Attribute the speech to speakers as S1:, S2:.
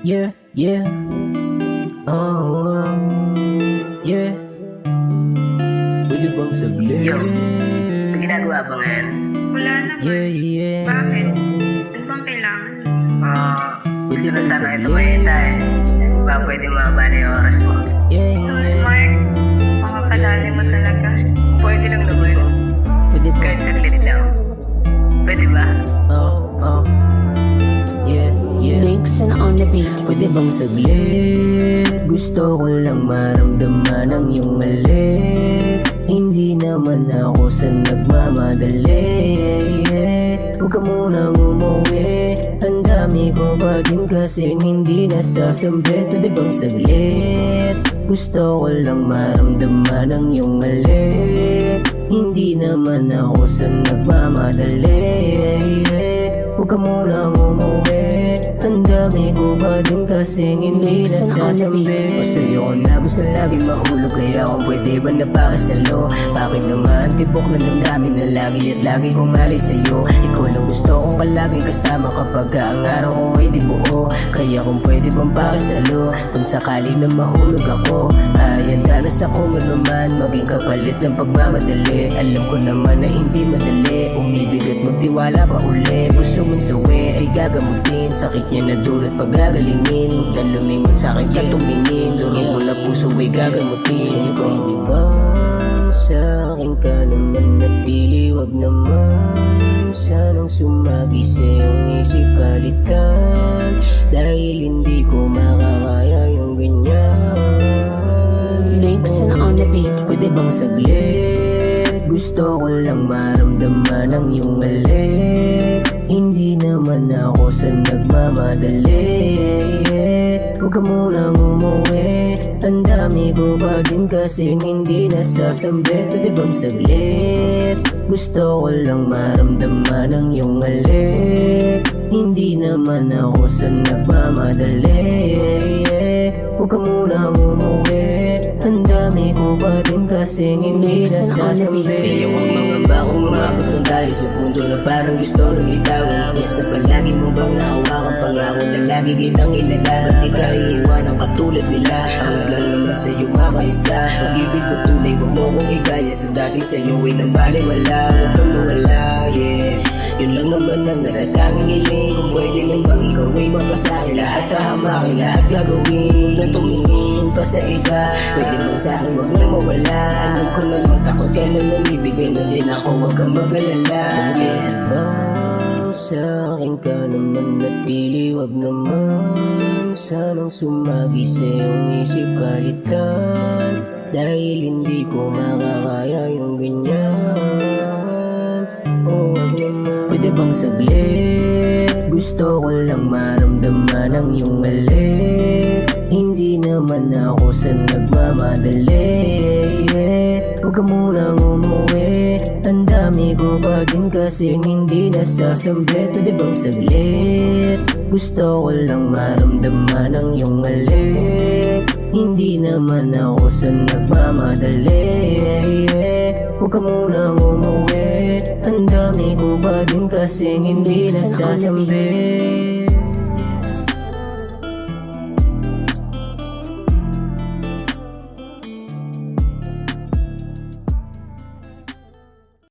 S1: Yeah, yeah. Oh, yeah. Pwede bang saglit?
S2: Yo, may ginagawa ba ngayon?
S3: Wala naman.
S1: Yeah, yeah.
S3: Bakit? Ano bang kailangan?
S1: Pwede
S2: Gusto
S1: bang
S2: na sana ito
S1: saglit?
S2: mahita eh. Baka pwede mabala yung oras mo.
S1: Yeah,
S3: So
S1: yeah.
S3: smart. Makakadali mo talaga.
S2: Pwede lang naman.
S1: Pwede ba?
S2: Kahit saglit lang. Pwede ba?
S1: Yeah, yeah.
S4: Linkson on the beat.
S1: Pwede bang saglit? Gusto ko lang maramdaman ang iyong mali. Hindi naman ako sa nagmamadali. Huwag ka munang umuwi. Ang dami ko pa din kasing hindi nasasambit. Pwede bang saglit? Gusto ko lang maramdaman ang iyong mali. Hindi naman ako sa nagmamadali. Huwag ka munang umuwi. Ang dami ko pa din kasing hindi nasasambit. O sa'yo ko na gusto lagi mahulog. Kaya kung pwede ba napakasalo? Bakit naman tibok na damdamin na lagi at lagi kong alay sa'yo? Ikaw lang gusto kong palagi kasama kapag ang araw ko ay di buo. Kaya kung pwede bang pakisalo? Kung sakali na mahulog ako, ay handa na sa kung ano man maging kapalit ng pagmamadali. Alam ko naman na hindi madali. Umibig at magtiwala pa uli. Gusto mong sawi ay gagamutin. Sakit niya na dulot pagagalingin. Huwag na lumingon sa'kin ka tumingin. Luro mo na puso ay gagamutin. Kung di ba sa'kin ka naman natili, wag naman sanang sumagi sa iyong isip palitan. Dahil hindi ko makakaya yung ganyan.
S4: Linkson on the beat.
S1: Pwede bang saglit? Gusto ko lang maramdaman ang iyong mali. Hindi naman ako sa nagmamadali. Huwag ka munang umuwi. Ang dami ko pa din kasing hindi nasasambit. Pwede bang saglit? Gusto ko lang maramdaman ang iyong mali. Hindi naman ako sa nagmamadali. Huwag ka munang umuwi. Ang dami ko pa din kasing hindi nasasambit. Kaya ang mga bakong umabot ng tayo sa punto na parang gusto nang litawan. Yes na palagi mo bang hawakan pangako na lagi kitang ilalaban. Di ka iiwanan katulad nila. Ang lang naman sa'yo makaisa. Pag-ibig ko tunay, huwag mo kong igaya. Sa dating sa'yo ay nambaliwala. Huwag kang mawala, yeah. Yun lang naman ang natatanging hiling. Kung pwede lang bang ikaw ay magpasakin. Lahat hahamakin, lahat gagawin. Nang tumingin pa sa iba. Pwede bang sa'kin huwag na mawala. Alam ko naman takot ka na namibigay na din ako. Huwag kang mag-alala. Bakit ba sa'kin ka naman natili? Wag naman sanang sumagi sa iyong isip palitan. Dahil hindi ko makakaya yung ganyan. Huwag naman. Pwede bang saglit? Gusto ko lang maramdaman ang iyong mali. Hindi naman ako sa nagmamadali. Huwag ka munang umuwi. Ang dami ko pa din kasing hindi nasasambit. Pwede bang saglit? Gusto ko lang maramdaman ang iyong mali. Hindi naman ako sa nagmamadali. Huwag ka munang umuwi. Ang dami ko pa din kasing hindi nasasambit.